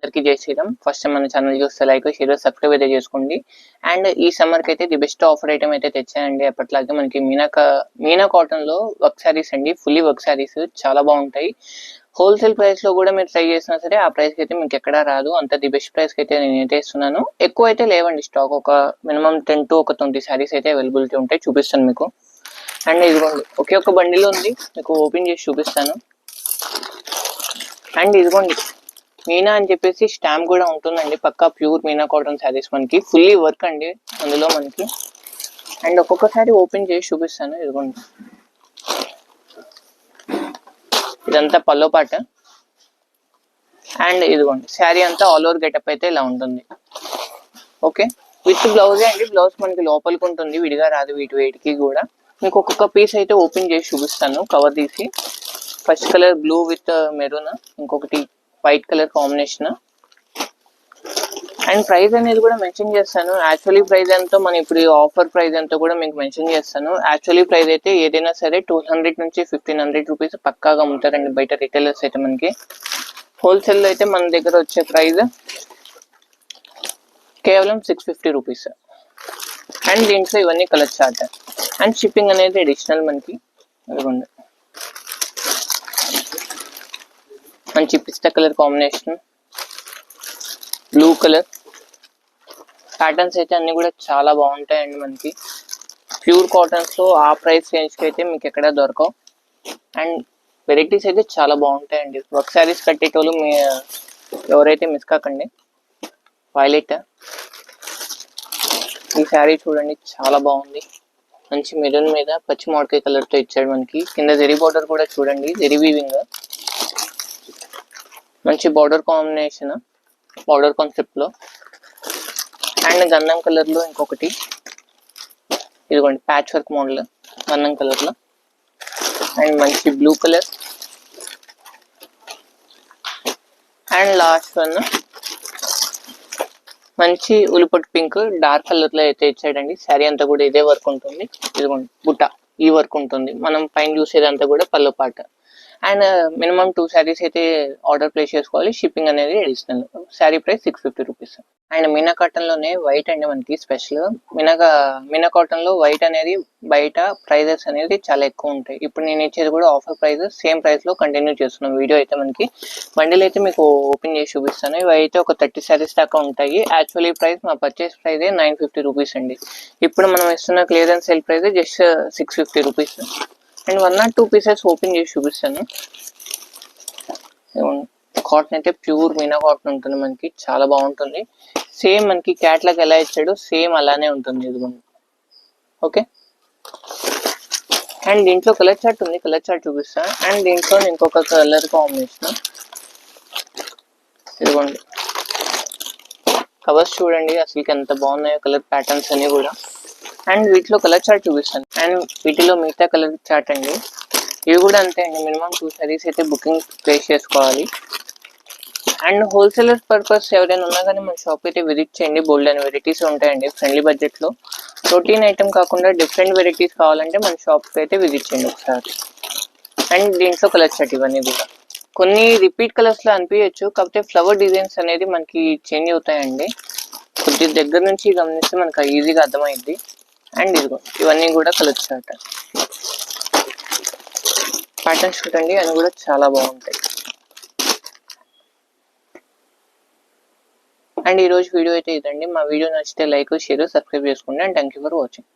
అందరికీ జై Sriram. First time మన ఛానల్ చూస్తే లైక్ షేర్ సబ్స్క్రైబ్ అయితే చేసుకోండి. అండ్ ఈ సమ్మర్ కి అయితే ది బెస్ట్ ఆఫర్ ఐటమ్ అయితే తెచ్చానండి. అప్పట్లాగే మనకి మీనా కాటన్ లో వర్క్ శారీస్ అండి, ఫుల్లీ వర్క్ శారీస్ చాలా బాగుంటాయి. హోల్సేల్ ప్రైస్ లో కూడా మీరు ట్రై చేసినా సరే ఆ ప్రైస్ కి అయితే మీకు ఎక్కడా రాదు. అంత ది బెస్ట్ ప్రైస్ కి అయితే నేనైతే ఇస్తున్నాను. ఎక్కువ అయితే లేవండి స్టాక్, ఒక మినిమం 10 to 20 శారీస్ అయితే అవైలబిలిటీ ఉంటాయి. చూపిస్తాను మీకు. అండ్ ఇదిగోండి ఒకే ఒక బండిల్ ఉంది, మీకు ఓపెన్ చేసి చూపిస్తాను. అండ్ ఇదిగోండి మీనా అని చెప్పేసి స్టాంప్ కూడా ఉంటుందండి. పక్కా ప్యూర్ మీనా కాటన్ శారీస్, మనకి ఫుల్లీ వర్క్ అండి అందులో మనకి. అండ్ ఒక్కొక్కసారి ఓపెన్ చేసి చూపిస్తాను. ఇదిగోండి ఇదంతా పల్లో పాట. అండ్ ఇదిగోండి శారీ అంతా ఆల్ ఓవర్ గెటప్ అయితే ఇలా ఉంటుంది. ఓకే, విత్ బ్లౌజే అండి. బ్లౌజ్ మనకి లోపలికి ఉంటుంది, విడిగా రాదు వీటికి కూడా. మీకు ఒక్కొక్క పీస్ అయితే ఓపెన్ చేసి చూపిస్తాను కవర్ తీసి. First colour blue with maroon, ఇంకొకటి white colour combination. And price అనేది కూడా మెన్షన్ చేస్తాను. యాక్చువల్లీ ప్రైస్ ఎంతో, మన ఇప్పుడు ఆఫర్ ప్రైస్ ఎంతో కూడా మీకు మెన్షన్ చేస్తాను. యాక్చువల్లీ ప్రైస్ అయితే ఏదైనా సరే 200 నుంచి 1500 రూపీస్ పక్కాగా అమ్ముతారండి బయట రిటైలర్స్ అయితే. మనకి హోల్సేల్ అయితే మన దగ్గర వచ్చే ప్రైస్ కేవలం 650 రూపీస్. అండ్ దీంట్లో ఇవన్నీ కలర్ చార్ట్. అండ్ షిప్పింగ్ అనేది అడిషనల్ మనకి. అదిగోండి మంచి పిస్తా colour combination, blue colour. Patterns అయితే అన్ని కూడా చాలా బాగుంటాయండి మనకి. ప్యూర్ కాటన్స్ లో ఆ ప్రైస్ రేంజ్ కి అయితే మీకు ఎక్కడ దొరకవు. అండ్ వెరైటీస్ అయితే చాలా బాగుంటాయండి. వర్క్ శారీస్ కట్టేటోళ్ళు మీ ఎవరైతే మిస్ కాకండి. వైలెట్, ఈ శారీ చూడండి చాలా బాగుంది. మంచి మెరూన్ మీద పచ్చి మామిడికాయ కలర్ తో ఇచ్చాడు మనకి. కింద జెరీ బార్డర్ కూడా చూడండి, జెరీ వీవింగ్. మంచి బార్డర్ కాంబినేషన్, బార్డర్ కాన్సెప్ట్ లో. అండ్ గంధం కలర్ లో ఇంకొకటి, ఇదిగోండి ప్యాచ్ వర్క్ మోడల్ గంధం కలర్ లో. అండ్ మంచి blue colour. And last one మంచి ఉలిపొట్టు పింక్ డార్క్ కలర్ లో అయితే ఇచ్చాడండి. శారీ అంతా కూడా ఇదే వర్క్ ఉంటుంది. ఇదిగోండి బుట్ట ఈ వర్క్ ఉంటుంది. మనం పైన చూసేదంతా కూడా పళ్ళు పాట. అండ్ మినిమం 2 శారీస్ అయితే ఆర్డర్ ప్లేస్ చేసుకోవాలి. షిప్పింగ్ అనేది additional. Sari price 650 rupees. And Meena cotton లోనే వైట్ అండి మనకి స్పెషల్. మీనా కాటన్ లో వైట్ అనేది బయట ప్రైజెస్ అనేది చాలా ఎక్కువ ఉంటాయి. ఇప్పుడు నేను ఇచ్చేది కూడా ఆఫర్ ప్రైస్, సేమ్ ప్రైస్ లో కంటిన్యూ చేస్తున్నాం. వీడియో అయితే మనకి బండిల్ అయితే మీకు ఓపెన్ చేసి చూపిస్తాను. ఇవి అయితే ఒక 30 శారీస్ దాకా ఉంటాయి. యాక్చువల్లీ ప్రైస్ మా పర్చేస్ ప్రైస్ 950 రూపీస్ అండి. ఇప్పుడు మనం ఇస్తున్న clearance sale price just 650 rupees. And 1 or 2 pieces open చేసి చూపిస్తాను. కాటన్ అయితే ప్యూర్ మీనా కాటన్ ఉంటుంది మనకి, చాలా బాగుంటుంది. సేమ్ మనకి క్యాట్లాగ్ ఎలా ఇచ్చాడో సేమ్ అలానే ఉంటుంది. ఇదిగోండి ఓకే. అండ్ దీంట్లో కలర్ చార్ట్ ఉంది, కలర్ చార్ట్ చూపిస్తా. అండ్ దీంట్లో ఇంకొక కలర్ కాంబినేషన్. ఇదిగోండి కవర్స్ చూడండి అసలు ఎంత బాగున్నాయో, కలర్ ప్యాటర్న్స్ అన్ని కూడా. అండ్ వీటిలో కలర్ చార్ట్ చూపిస్తాను. అండ్ వీటిలో మిగతా కలర్ చార్ట్ అండి. ఇవి కూడా అంతే అండి, మినిమం 2 శారీస్ అయితే బుకింగ్ ప్లేస్ చేసుకోవాలి. అండ్ హోల్సేలర్ పర్పస్ ఎవరైనా ఉన్నా కానీ మన షాప్ అయితే విజిట్ చేయండి. బోల్డ్ అండ్ వెరైటీస్ ఉంటాయండి ఫ్రెండ్లీ బడ్జెట్ లో. ప్రోటీన్ ఐటమ్ కాకుండా డిఫరెంట్ వెరైటీస్ కావాలంటే మన షాప్కి అయితే విజిట్ చేయండి ఒకసారి. అండ్ దీంట్లో కలర్ చార్ట్ ఇవన్నీ కూడా కొన్ని రిపీట్ కలర్స్ లో అనిపించచ్చు, కాకపోతే ఫ్లవర్ డిజైన్స్ అనేది మనకి చేంజ్ అవుతాయండి. కొద్ది దగ్గర నుంచి గమనిస్తే మనకు ఈజీగా అర్థమైంది. అండ్ ఇదిగో ఇవన్నీ కూడా కలర్ చార్ట్. ప్యాటర్న్స్ చూడండి అవి కూడా చాలా బాగుంటాయి. అండ్ ఈ రోజు వీడియో అయితే ఇదండి. మా వీడియో నచ్చితే లైక్ షేర్ సబ్స్క్రైబ్ చేసుకోండి. And thank you for watching.